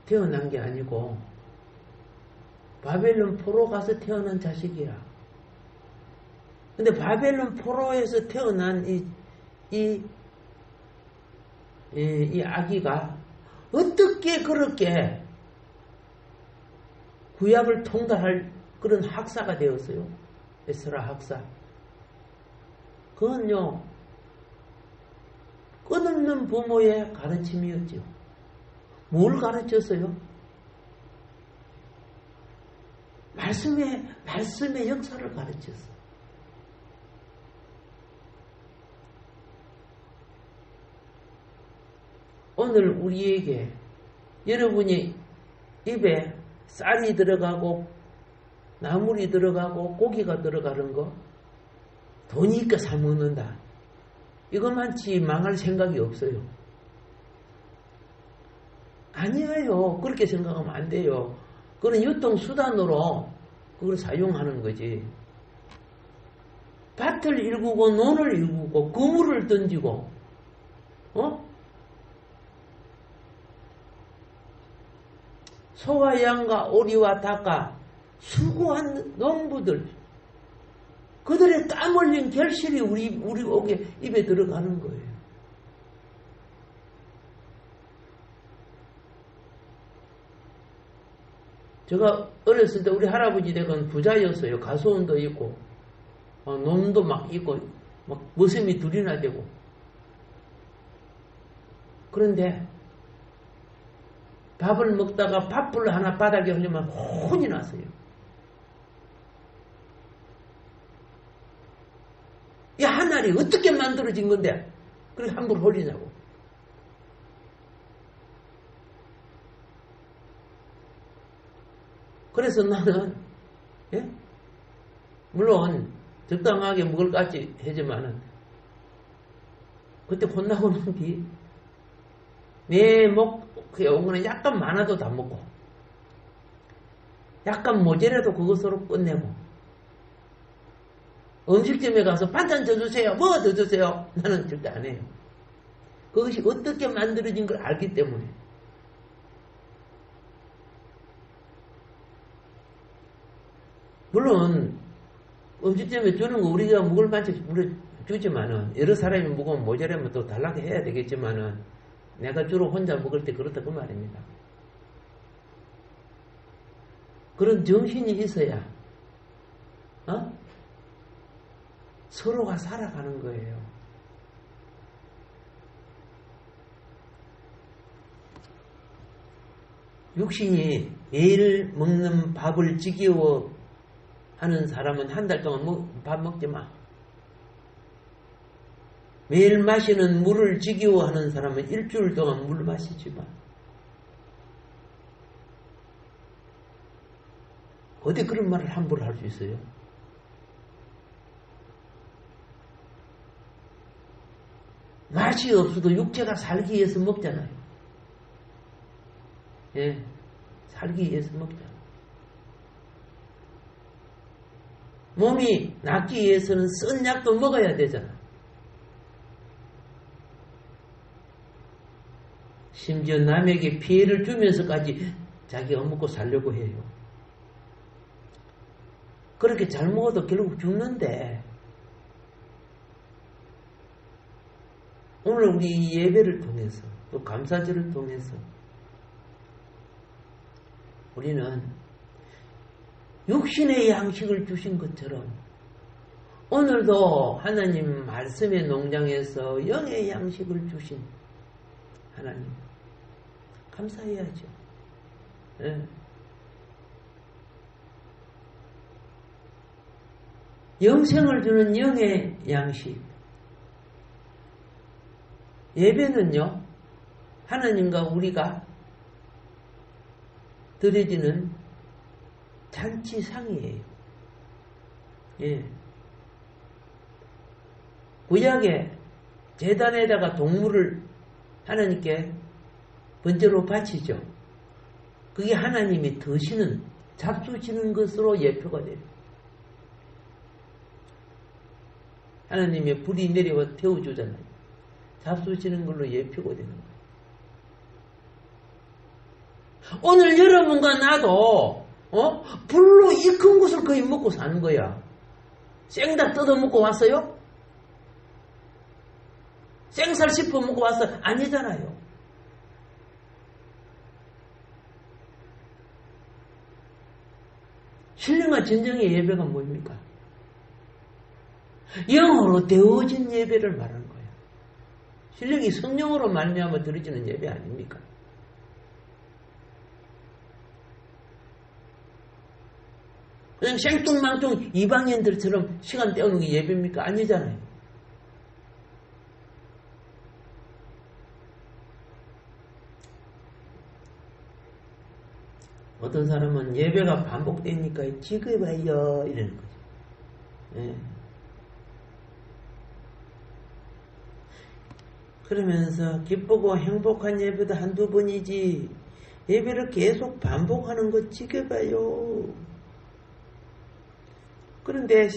태어난 게 아니고 바벨론 포로 가서 태어난 자식이야. 근데 바벨론 포로에서 태어난 이 아기가 어떻게 그렇게 구약을 통달할 그런 학사가 되었어요? 에스라 학사. 그건요, 끝없는 부모의 가르침이었죠. 뭘 가르쳤어요? 말씀의 역사를 가르쳤어. 오늘 우리에게 여러분이 입에 쌀이 들어가고 나물이 들어가고 고기가 들어가는 거 돈이 있까 잘 먹는다. 이것만치 망할 생각이 없어요. 아니에요. 그렇게 생각하면 안 돼요. 그건 유통수단으로 그걸 사용하는 거지. 밭을 일구고 논을 일구고 그물을 던지고 소와 양과 오리와 닭과 수고한 농부들, 그들의 땀 흘린 결실이 우리 입에 들어가는 거예요. 제가 어렸을 때 우리 할아버지 댁은 부자였어요. 가수원도 있고 논도 막 있고 막 머슴이 둘이나 되고. 그런데 밥을 먹다가 밥풀 하나 바닥에 흘리면 혼이 났어요. 이 하늘이 어떻게 만들어진 건데 그렇게 함부로 흘리냐고. 그래서 나는 물론 적당하게 먹을 것 같이 하지만은 그때 혼나고는 뒤 내 목에 온 거는 약간 많아도 다 먹고 약간 모자라도 그것으로 끝내고 음식점에 가서 반찬 더 주세요. 뭐 더 주세요. 나는 절대 안 해요. 그것이 어떻게 만들어진 걸 알기 때문에. 물론 음식점에 주는 거 우리가 먹을 만큼 주지만은 여러 사람이 먹으면 모자라면 또 달라고 해야 되겠지만은 내가 주로 혼자 먹을 때 그렇다 그 말입니다. 그런 정신이 있어야 서로가 살아가는 거예요. 육신이 매일 먹는 밥을 지겨워 하는 사람은 한 달 동안 밥 먹지 마. 매일 마시는 물을 지겨워하는 사람은 일주일 동안 물 마시지 마. 어디 그런 말을 함부로 할 수 있어요? 맛이 없어도 육체가 살기 위해서 먹잖아요. 예, 살기 위해서 먹잖아요. 몸이 낫기 위해서는 쓴 약도 먹어야 되잖아. 심지어 남에게 피해를 주면서까지 자기가 먹고 살려고 해요. 그렇게 잘 먹어도 결국 죽는데 오늘 우리 예배를 통해서 또 감사절을 통해서 우리는 육신의 양식을 주신 것처럼 오늘도 하나님 말씀의 농장에서 영의 양식을 주신 하나님 감사해야죠. 네. 영생을 주는 영의 양식. 예배는요, 하나님과 우리가 드려지는 잔치상이에요. 예. 구약에 제단에다가 동물을 하나님께 번제로 바치죠. 그게 하나님이 드시는, 잡수시는 것으로 예표가 돼요. 하나님의 불이 내려와 태워주잖아요. 잡수시는 걸로 예표가 되는 거예요. 오늘 여러분과 나도 불로 이 큰 것을 거의 먹고 사는 거야. 생닭 뜯어먹고 왔어요? 생살 씹어 먹고 왔어요? 아니잖아요. 신령한 진정의 예배가 뭡니까? 영으로 되어진 예배를 말하는 거예요. 신령이 성령으로 말미암아 드려지는 예배 아닙니까? 그냥 생뚱망뚱 이방인들처럼 시간 때우는 게 예배입니까? 아니잖아요. 어떤 사람은 예배가 반복되니까 지겨워요 이러는 거죠. 예. 그러면서 기쁘고 행복한 예배도 한두 번이지 예배를 계속 반복하는 거 지겨워요. 그런데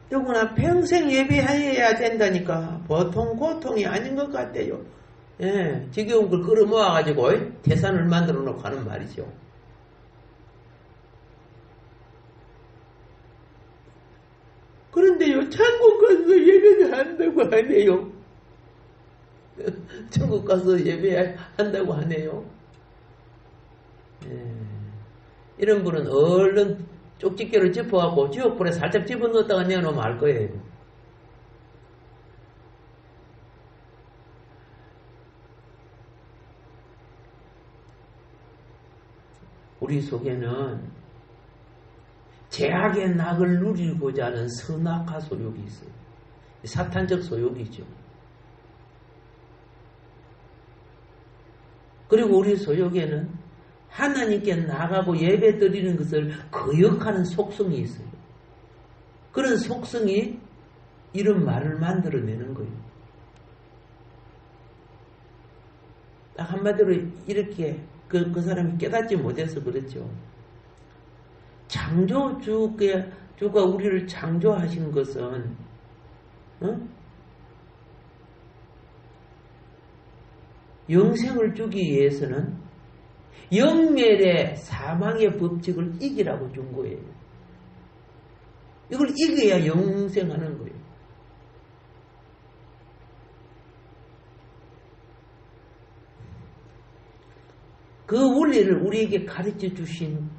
더구나 평생 예배해야 된다니까 보통 고통이 아닌 것 같아요. 예, 지겨운 걸 끌어모아가지고 태산을 만들어 놓고 하는 말이죠. 그런데요, 천국 가서 예배를 한다고 하네요. 천국 가서 예배한다고 하네요. 예. 이런 분은 얼른 쪽집게를 짚어갖고 지옥불에 살짝 집어넣었다가 내놓으면 알 거예요. 우리 속에는 제약의 낙을 누리고자 하는 선악화 소욕이 있어요. 사탄적 소욕이죠. 그리고 우리 소욕에는 하나님께 나가고 예배 드리는 것을 거역하는 속성이 있어요. 그런 속성이 이런 말을 만들어내는 거예요. 딱 한마디로 이렇게 그 사람이 깨닫지 못해서 그렇죠. 주가 우리를 창조하신 것은 영생을 주기 위해서는 영멸의 사망의 법칙을 이기라고 준 거예요. 이걸 이겨야 영생하는 거예요. 그 원리를 우리에게 가르쳐 주신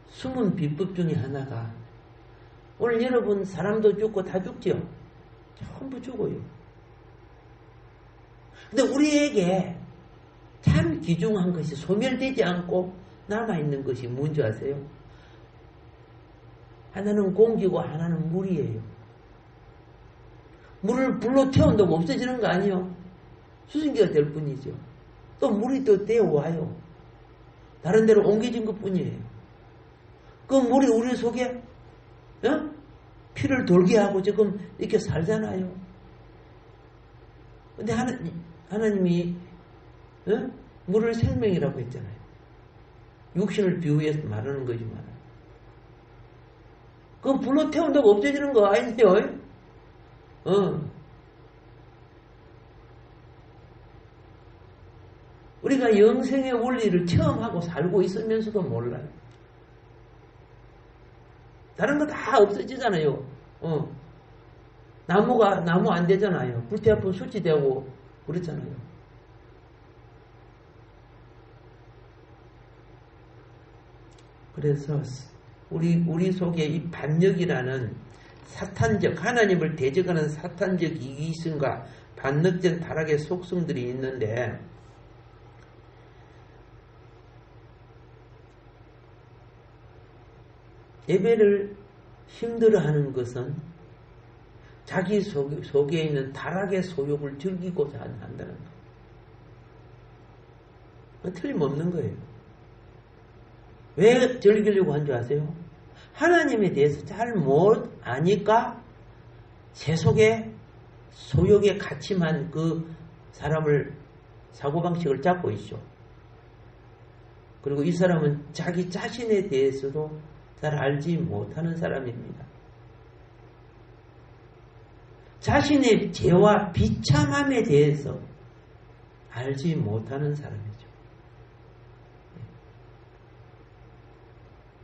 숨은 비법 중에 하나가 오늘 여러분 사람도 죽고 다 죽죠? 전부 죽어요. 근데 우리에게 참 귀중한 것이 소멸되지 않고 남아있는 것이 뭔지 아세요? 하나는 공기고 하나는 물이에요. 물을 불로 태운다고 없어지는 거 아니에요? 수증기가 될 뿐이죠. 또 물이 또 되어와요. 다른 데로 옮겨진 것 뿐이에요. 그 물이 우리 속에 피를 돌게 하고 지금 이렇게 살잖아요. 근데 하나님이 물을 생명이라고 했잖아요. 육신을 비유해서 말하는 거지만 그건 불로 태운다고 없어지는 거 아니에요? 우리가 영생의 원리를 체험하고 살고 있으면서도 몰라요. 다른 거 다 없어지잖아요. 나무 안 되잖아요. 불태아프면 수치되고 그렇잖아요. 그래서 우리 속에 이 반역이라는 사탄적 하나님을 대적하는 사탄적 이기심과 반역된 타락의 속성들이 있는데 예배를 힘들어하는 것은 자기 속에 있는 타락의 소욕을 즐기고자 한다는 거. 틀림없는 거예요. 왜 즐기려고 한 줄 아세요? 하나님에 대해서 잘 못 아니까 제 속에 소욕에 갇힘한 그 사람을 사고방식을 잡고 있죠. 그리고 이 사람은 자기 자신에 대해서도 잘 알지 못하는 사람입니다. 자신의 죄와 비참함에 대해서 알지 못하는 사람이죠.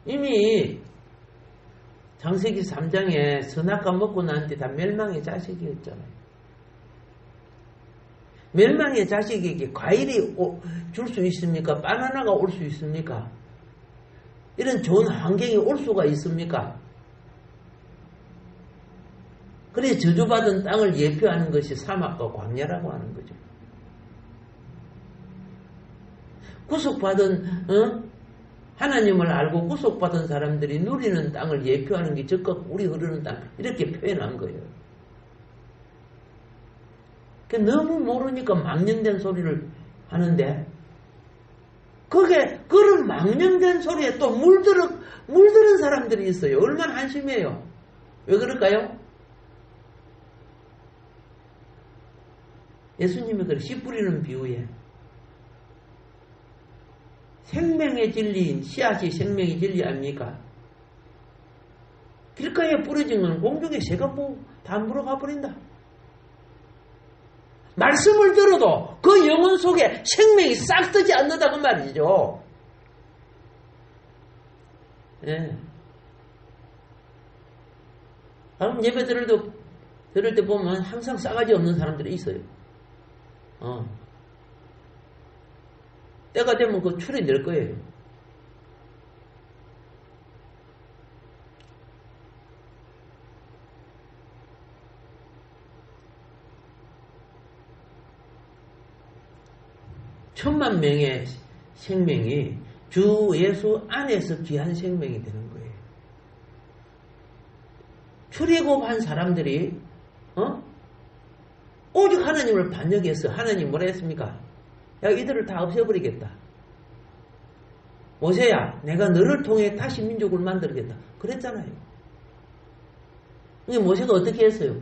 이미 창세기 3장에 선악과 먹고 난 뒤 다 멸망의 자식이었잖아요. 멸망의 자식에게 과일이 줄 수 있습니까? 바나나가 올 수 있습니까? 이런 좋은 환경이 올 수가 있습니까? 그래서 저주받은 땅을 예표하는 것이 사막과 광야라고 하는 거죠. 구속받은 하나님을 알고 구속받은 사람들이 누리는 땅을 예표하는 게 적극 우리 흐르는 땅 이렇게 표현한 거예요. 너무 모르니까 망령된 소리를 하는데 그런 망령된 소리에 또 물들은 사람들이 있어요. 얼마나 한심해요. 왜 그럴까요? 예수님이 그래 씨 뿌리는 비유에 생명의 진리인 씨앗이 생명의 진리 아닙니까? 길가에 뿌려진 건 공중에 새가 다 물어가 버린다. 말씀을 들어도 그 영혼 속에 생명이 싹 뜨지 않는다 그 말이죠. 예. 예배 들을 때 보면 항상 싸가지 없는 사람들이 있어요. 때가 되면 그 출이 낼 거예요. 천만 명의 생명이 주 예수 안에서 귀한 생명이 되는 거예요. 출애굽한 사람들이 오직 하나님을 반역해서 하나님 뭐라 했습니까? 야 이들을 다 없애버리겠다. 모세야 내가 너를 통해 다시 민족을 만들겠다. 그랬잖아요. 근데 모세가 어떻게 했어요?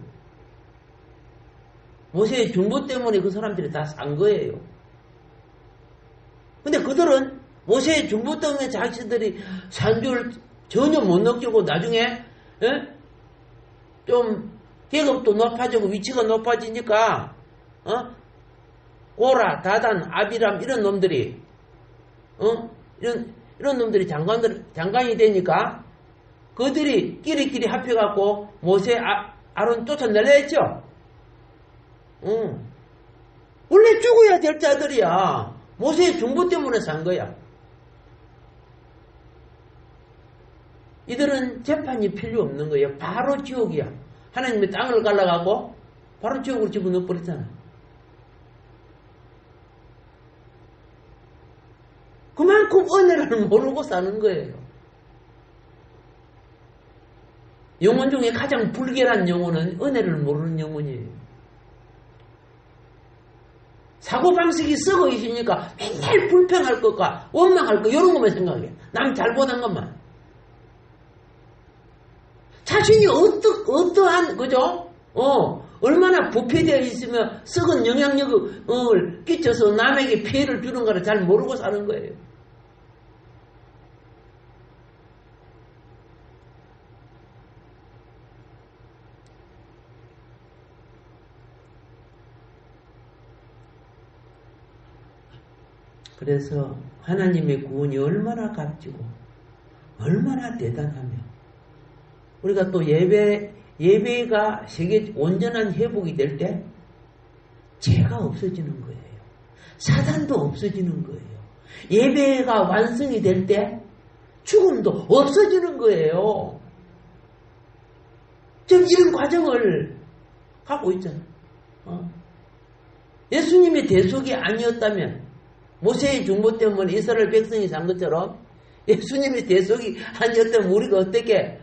모세의 중보 때문에 그 사람들이 다 산 거예요. 근데 그들은 모세의 중보 때문에 자신들이 산 줄 전혀 못 느끼고 나중에 좀 계급도 높아지고 위치가 높아지니까 고라, 다단, 아비람 이런 놈들이 이런 놈들이 장관이 되니까 그들이 끼리끼리 합해갖고 모세, 아론 쫓아내려 했죠. 원래 죽어야 될 자들이야. 모세의 중보 때문에 산 거야. 이들은 재판이 필요 없는 거예요. 바로 지옥이야. 하나님의 땅을 갈라가고 바로 지옥으로 집어넣어 버렸잖아. 그만큼 은혜를 모르고 사는 거예요. 영혼 중에 가장 불결한 영혼은 은혜를 모르는 영혼이에요. 사고방식이 썩어 있으니까 맨날 불평할 것과 원망할 것 이런 것만 생각해. 남 잘못한 것만. 자신이 어떠한 그죠? 얼마나 부패되어 있으면 썩은 영향력을 끼쳐서 남에게 피해를 주는가를 잘 모르고 사는 거예요. 그래서 하나님의 구원이 얼마나 값지고 얼마나 대단하며 우리가 또 예배가 세계 온전한 회복이 될 때 죄가 없어지는 거예요. 사단도 없어지는 거예요. 예배가 완성이 될 때 죽음도 없어지는 거예요. 지금 이런 과정을 하고 있잖아요. 예수님의 대속이 아니었다면 모세의 중보 때문에 이스라엘 백성이 산 것처럼 예수님의 대속이 아니었다면 우리가 어떻게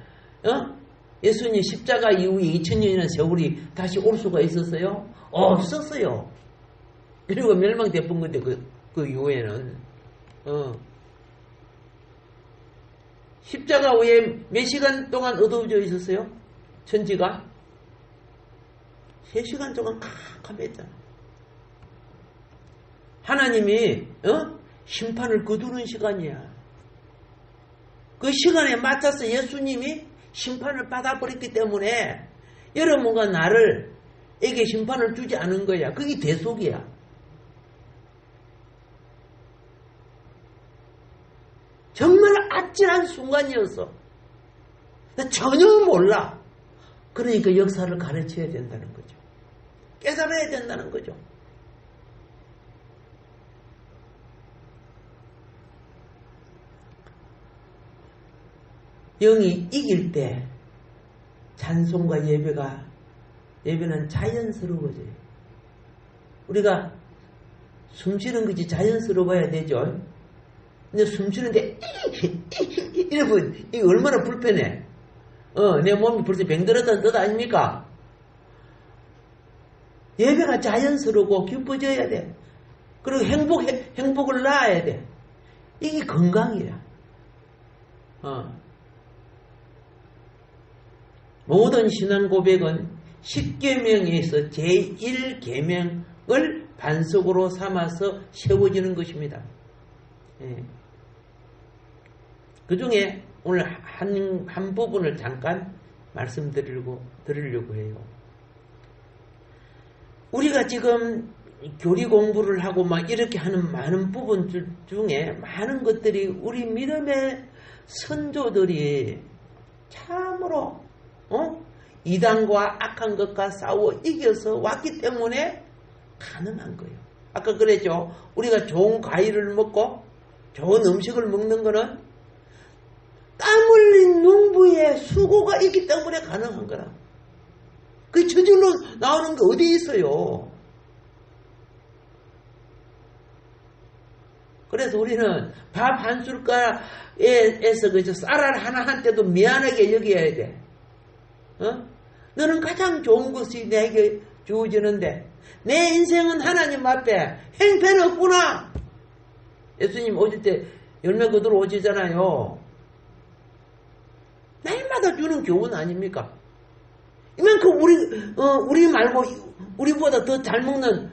예수님 십자가 이후에 2000년이나 세월이 다시 올 수가 있었어요? 없었어요. 그리고 멸망돼본 건데 그 이후에는 십자가 후에 몇 시간 동안 어두워져 있었어요? 천지가? 3시간 동안 캄캄했잖아. 하나님이 심판을 거두는 시간이야. 그 시간에 맞춰서 예수님이 심판을 받아버렸기 때문에 여러분과 나를에게 심판을 주지 않은 거야. 그게 대속이야. 정말 아찔한 순간이었어. 전혀 몰라. 그러니까 역사를 가르쳐야 된다는 거죠. 깨달아야 된다는 거죠. 영이 이길 때 찬송과 예배는 자연스러워져요. 우리가 숨쉬는 것이 자연스러워야 되죠. 근데 숨쉬는데 이러면 이게 얼마나 불편해. 내 몸이 벌써 병들었다는 뜻 아닙니까? 예배가 자연스럽고 기뻐져야 돼. 그리고 행복을 낳아야 돼. 이게 건강이야. 모든 신앙 고백은 10계명에서 제1계명을 반석으로 삼아서 세워지는 것입니다. 그 중에 오늘 한 부분을 잠깐 말씀드리려고 해요. 우리가 지금 교리 공부를 하고 막 이렇게 하는 많은 부분들 중에 많은 것들이 우리 믿음의 선조들이 참으로 이단과 악한 것과 싸워 이겨서 왔기 때문에 가능한 거예요. 아까 그랬죠. 우리가 좋은 과일을 먹고 좋은 음식을 먹는 거는 땀 흘린 농부의 수고가 있기 때문에 가능한 거라. 그게 저절로 나오는 게 어디 있어요. 그래서 우리는 밥 한 숟가락에서 그저 쌀알 하나한테도 미안하게 여겨야 돼. 너는 가장 좋은 것이 내게 주어지는데 내 인생은 하나님 앞에 행패는 없구나. 예수님 오실 때 열매 거두러 오시잖아요. 날마다 주는 교훈 아닙니까? 이만큼 우리 말고 우리보다 더 잘 먹는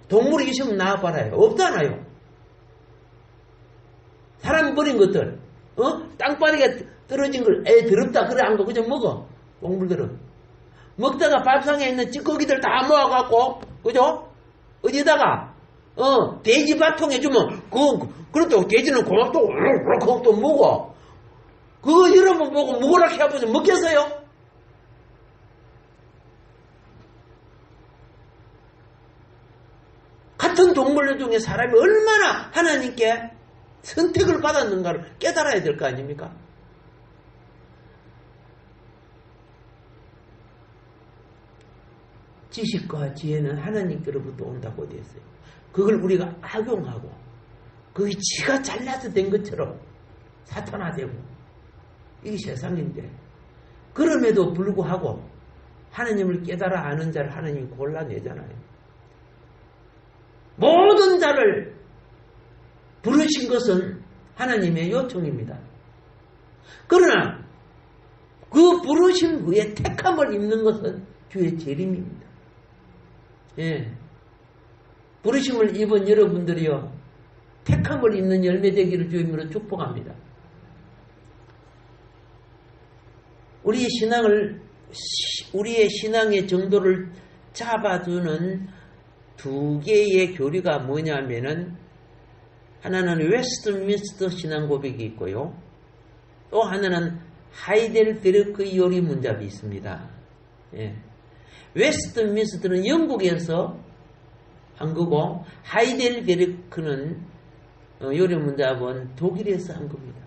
동물이 있으면 나와봐라요. 없잖아요. 사람 버린 것들 땅바닥에 떨어진 걸 더럽다 그래 안 거 그저 먹어. 동물들은 먹다가 밥상에 있는 찌꺼기들 다 모아갖고 그죠? 어디다가 돼지 밥통에 주면 그렇다고 돼지는 고맙다고 또 먹어. 그거 여러분 보고 먹으라 해보지 먹겠어요? 같은 동물 중에 사람이 얼마나 하나님께 선택을 받았는가를 깨달아야 될 거 아닙니까? 지식과 지혜는 하나님께로부터 온다고 되어 있어요. 그걸 우리가 악용하고 그게 지가 잘나서 된 것처럼 사탄화되고 이게 세상인데 그럼에도 불구하고 하나님을 깨달아 아는 자를 하나님이 골라내잖아요. 모든 자를 부르신 것은 하나님의 요청입니다. 그러나 그 부르심 후에 택함을 입는 것은 주의 재림입니다. 예. 부르심을 입은 여러분들이요 택함을 입는 열매 되기를 주님으로 축복합니다. 우리의 신앙의 정도를 잡아주는 두 개의 교리가 뭐냐면은 하나는 웨스트민스터 신앙 고백이 있고요. 또 하나는 하이델베르크 요리 문답이 있습니다. 예. 웨스트민스터는 영국에서 한 거고 하이델베르크는 요리 문답은 독일에서 한 겁니다.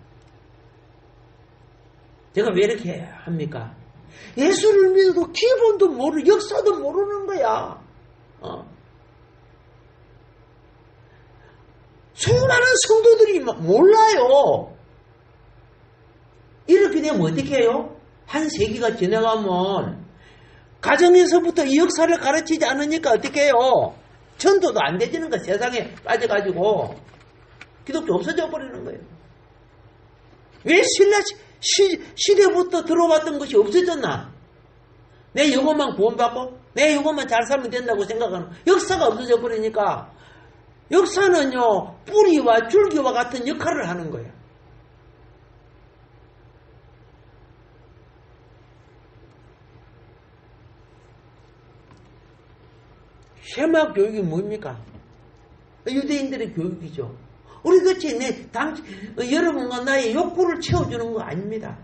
제가 왜 이렇게 합니까? 예수를 믿어도 기본도 모르고 역사도 모르는 거야. 수많은 성도들이 몰라요. 이렇게 되면 어떻게 해요? 한 세기가 지나가면 가정에서부터 이 역사를 가르치지 않으니까 어떻게 해요? 전도도 안 되지는 거 세상에 빠져가지고 기독교 없어져 버리는 거예요. 왜 신라 시대부터 들어왔던 것이 없어졌나? 내 이것만 구원받고 내 이것만 잘 살면 된다고 생각하는 역사가 없어져 버리니까 역사는요 뿌리와 줄기와 같은 역할을 하는 거예요. 쉐마 교육이 뭡니까? 유대인들의 교육이죠. 우리같이 여러분과 나의 욕구를 채워주는 거 아닙니다.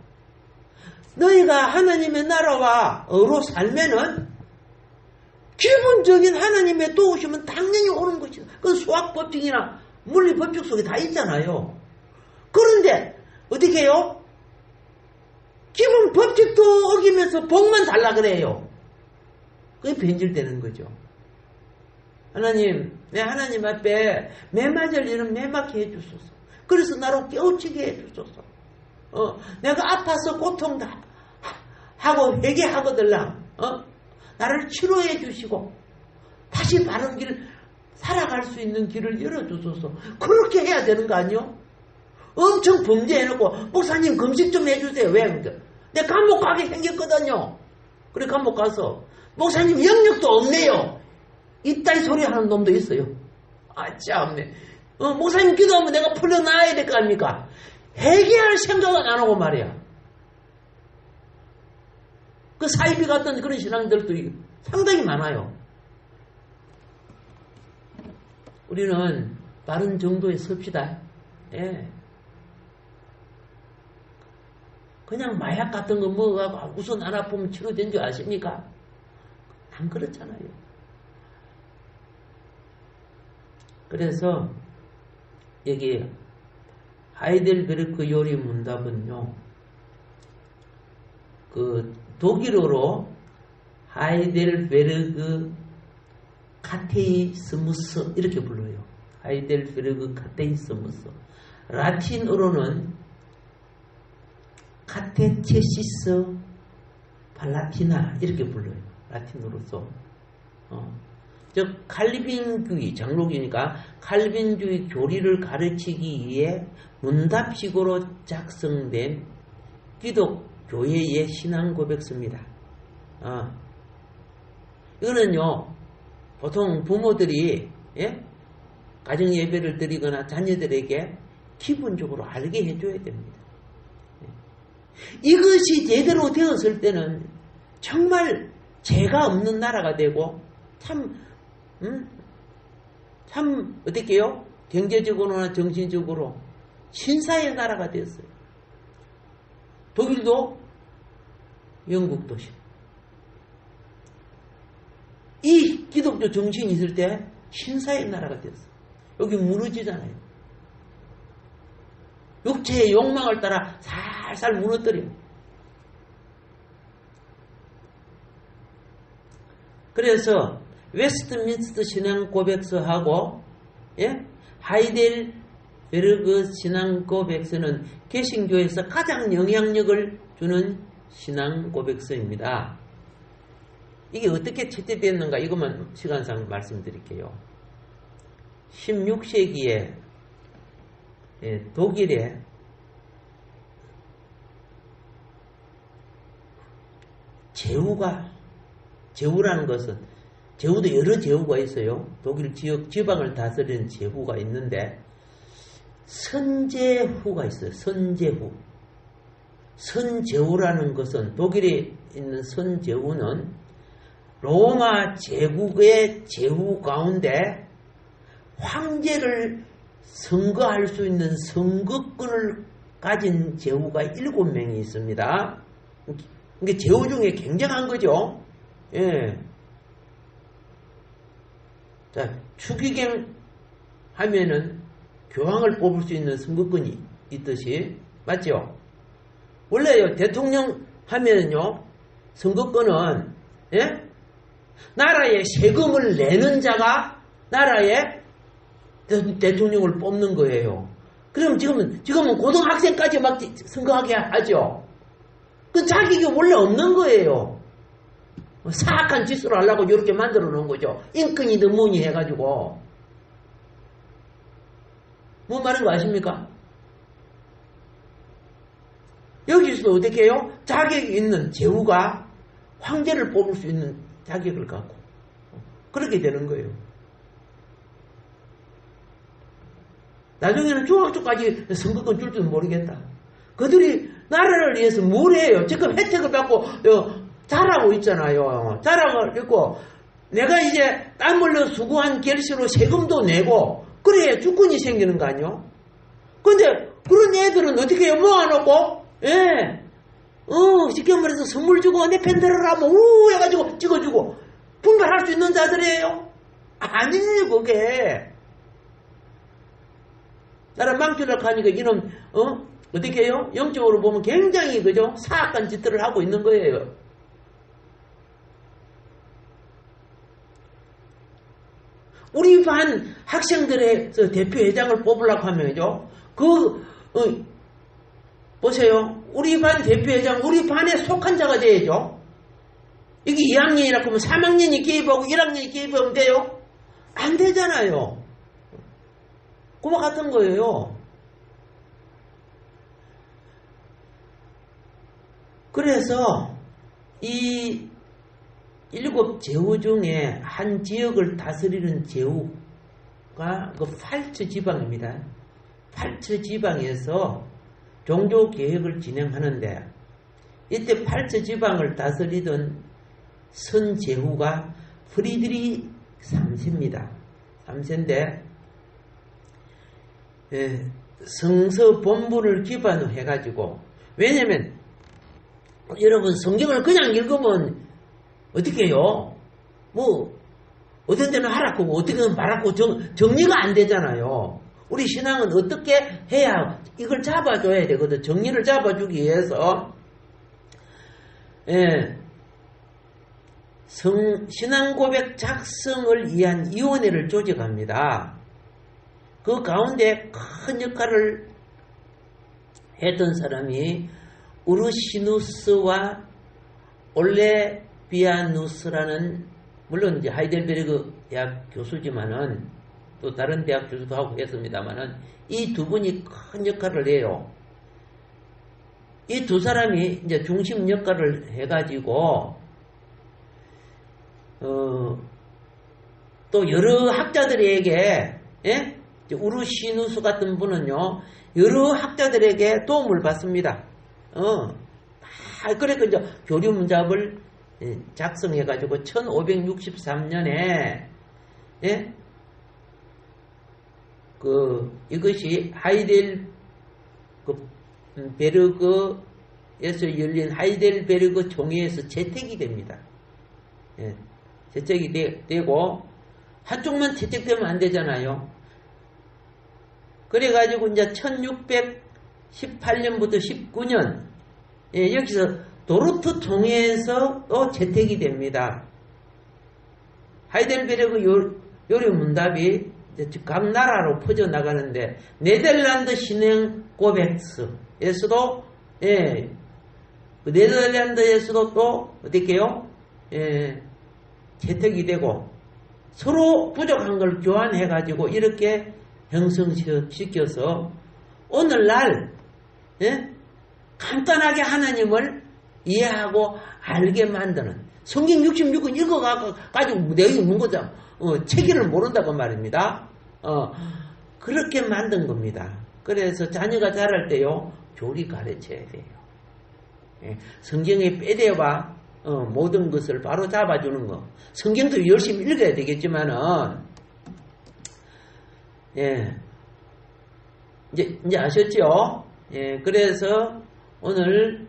너희가 하나님의 나라와 어로 살면은 기본적인 하나님의 도우심은 당연히 오는 것이다. 그건 수학 법칙이나 물리 법칙 속에 다 있잖아요. 그런데 어떻게 해요? 기본 법칙도 어기면서 복만 달라 그래요. 그게 변질되는 거죠. 하나님, 내 하나님 앞에 매맞을 일은 매맞게 해주소서. 그래서 나로 깨우치게 해주소서. 내가 아파서 고통다 하고 회개하거들랑 나를 치료해 주시고 다시 바른 길 살아갈 수 있는 길을 열어주소서. 그렇게 해야 되는 거 아니요? 엄청 범죄해놓고 목사님 금식 좀 해주세요. 왜? 내가 감옥 가게 생겼거든요. 그래 감옥 가서 목사님 영역도 없네요. 이따위 소리 하는 놈도 있어요. 아 참네. 목사님 기도하면 내가 풀려나야 될 거 아닙니까? 회개할 생각은 안 하고 말이야. 그 사이비 같은 그런 신앙들도 상당히 많아요. 우리는 바른 정도에 섭시다. 예. 그냥 마약 같은 거 먹어가고 우선 안 아프면 치료된 줄 아십니까? 안 그렇잖아요. 그래서 여기 하이델베르크 요리 문답은요, 그 독일어로 하이델베르그 카테이스무스 이렇게 불러요. 하이델베르그 카테이스무스. 라틴어로는 카테체시스 팔라티나 이렇게 불러요. 라틴어로서. 즉 칼빈주의 장로교니까 칼빈주의 교리를 가르치기 위해 문답식으로 작성된 기독교회의 신앙 고백서입니다. 이거는요 보통 부모들이 가정 예배를 드리거나 자녀들에게 기본적으로 알게 해줘야 됩니다. 이것이 제대로 되었을 때는 정말 죄가 없는 나라가 되고 참 어떻게요? 경제적으로나 정신적으로 신사의 나라가 되었어요. 독일도 영국도 이 기독교 정신이 있을 때 신사의 나라가 되었어요. 여기 무너지잖아요. 육체의 욕망을 따라 살살 무너뜨려. 그래서 웨스트민스터 신앙 고백서하고 하이델베르그 신앙 고백서는 개신교에서 가장 영향력을 주는 신앙 고백서입니다. 이게 어떻게 채택됐는가 이것만 시간상 말씀드릴게요. 16세기에 독일에 제후라는 것은 제후도 여러 제후가 있어요. 독일 지역 지방을 다스리는 제후가 있는데 선제후가 있어요. 선제후라는 것은 독일에 있는 선제후는 로마 제국의 제후 가운데 황제를 선거할 수 있는 선거권을 가진 제후가 7명이 있습니다. 이게 제후 중에 굉장한 거죠. 예. 자, 추기경 하면은 교황을 뽑을 수 있는 선거권이 있듯이, 맞죠? 원래요, 대통령 하면은요, 선거권은, 나라에 세금을 내는 자가 나라의 대통령을 뽑는 거예요. 그럼 지금은 고등학생까지 막 선거하게 하죠. 그 자격이 원래 없는 거예요. 사악한 짓을 하려고 이렇게 만들어 놓은 거죠. 인권이든 뭐니 해가지고. 뭐 말인 거 아십니까? 여기서도 어떻게 해요? 자격이 있는 제후가 황제를 뽑을 수 있는 자격을 갖고 그렇게 되는 거예요. 나중에는 중학교까지 선거권 줄 줄은 모르겠다. 그들이 나라를 위해서 뭘 해요? 지금 혜택을 받고 잘하고 있잖아요. 잘하고 있고 내가 이제 땀 흘려 수고한 결실로 세금도 내고 그래야 주권이 생기는 거 아니요? 근데 그런 애들은 어떻게 해요? 모아놓고, 예. 쉽게 말해서 선물 주고 내 펜 들어라 뭐 해가지고 찍어주고 분별할 수 있는 자들이에요? 아니에요 그게. 나라 망치려고 하니까 이놈 어떻게 해요? 영적으로 보면 굉장히 그죠? 사악한 짓들을 하고 있는 거예요. 우리 반 학생들의 대표회장을 뽑으려고 하면요. 보세요. 우리 반 대표회장, 우리 반에 속한 자가 돼야죠. 이게 2학년이라고 하면 3학년이 개입하고 1학년이 개입하면 돼요? 안 되잖아요. 그와 같은 거예요. 그래서 이 7 제후 중에 한 지역을 다스리는 제후가 그 팔처 지방입니다. 팔처 지방에서 종교 계획을 진행하는데 이때 팔처 지방을 다스리던 선 제후가 프리드리 3세입니다. 3세인데 성서 본문을 기반으로 해가지고, 왜냐면 여러분 성경을 그냥 읽으면 어떻게 해요? 뭐 어떤 데는 하라고 어떻게 말하고 정리가 안 되잖아요. 우리 신앙은 어떻게 해야 이걸 잡아줘야 되거든. 정리를 잡아주기 위해서 신앙고백 작성을 위한 위원회를 조직합니다. 그 가운데 큰 역할을 했던 사람이 우르시누스와 올레비아누스라는, 물론 이제 하이델베르그 대학 교수지만은 또 다른 대학 교수도 하고 했습니다만은 이 두 분이 큰 역할을 해요. 이 두 사람이 이제 중심 역할을 해가지고 또 여러 학자들에게, 우르시누스 같은 분은요 여러 학자들에게 도움을 받습니다. 그래서 이제 교리문답을 작성해가지고 1563년에 이것이 하이델베르그에서 열린 하이델베르그 총회에서 채택이 됩니다. 채택이 되고, 한쪽만 채택되면 안 되잖아요. 그래가지고 이제 1618년부터 19년 여기서 도르트 총회에서 또 채택이 됩니다. 하이델베르그 요리문답이 각 나라로 퍼져나가는데, 네덜란드 신행 고백스에서도 그 네덜란드에서도 또 어떻게 해요? 채택이 되고, 서로 부족한 걸 교환해가지고 이렇게 형성시켜서 오늘날 간단하게 하나님을 이해하고 알게 만드는, 성경 66권 읽어가지고 내용이 뭔가 체계를 모른다고 말입니다. 그렇게 만든 겁니다. 그래서 자녀가 자랄 때요 교리 가르쳐야 돼요. 성경에 빼대봐 모든 것을 바로 잡아주는 거. 성경도 열심히 읽어야 되겠지만은 이제 아셨죠? 그래서 오늘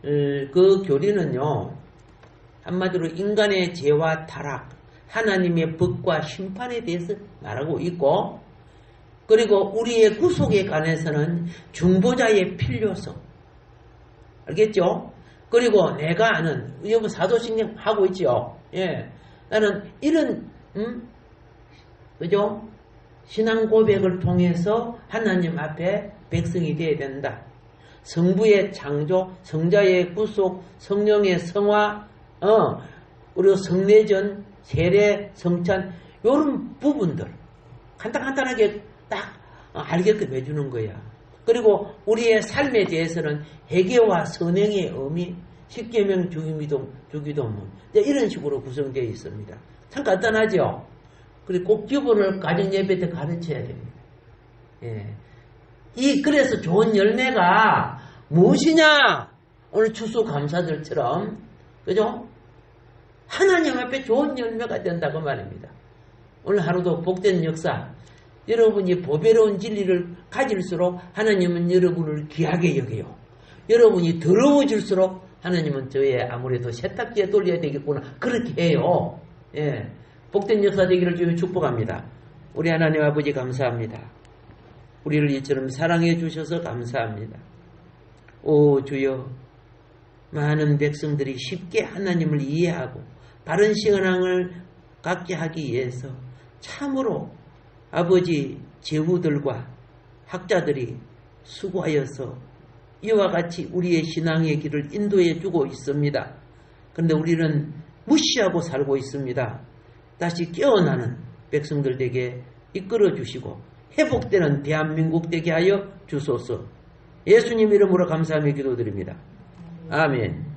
그 교리는요 한마디로 인간의 죄와 타락, 하나님의 법과 심판에 대해서 말하고 있고, 그리고 우리의 구속에 관해서는 중보자의 필요성, 알겠죠? 그리고 내가 아는, 여러분 사도신경 하고 있죠? 나는 이런 그죠? 신앙 고백을 통해서 하나님 앞에 백성이 되어야 된다. 성부의 창조, 성자의 구속, 성령의 성화, 그리고 성례전, 세례, 성찬, 이런 부분들 간단하게 딱 알게끔 해주는 거야. 그리고 우리의 삶에 대해서는 회개와 선행의 의미, 십계명, 주기도문 이런 식으로 구성되어 있습니다. 참 간단하죠? 그리고 꼭 기본을 가정 예배 때 가르쳐야 됩니다. 그래서 좋은 열매가 무엇이냐? 오늘 추수감사절처럼, 그죠? 하나님 앞에 좋은 열매가 된다고 말입니다. 오늘 하루도 복된 역사, 여러분이 보배로운 진리를 가질수록 하나님은 여러분을 귀하게 여겨요. 여러분이 더러워질수록 하나님은 저의 아무래도 세탁기에 돌려야 되겠구나 그렇게 해요. 예. 복된 역사 되기를 주여 축복합니다. 우리 하나님 아버지 감사합니다. 우리를 이처럼 사랑해 주셔서 감사합니다. 오 주여, 많은 백성들이 쉽게 하나님을 이해하고 바른 신앙을 갖게 하기 위해서 참으로 아버지 제후들과 학자들이 수고하여서 이와 같이 우리의 신앙의 길을 인도해 주고 있습니다. 그런데 우리는 무시하고 살고 있습니다. 다시 깨어나는 백성들 되게 이끌어 주시고 회복되는 대한민국 되게 하여 주소서. 예수님 이름으로 감사하며 기도드립니다. 아멘.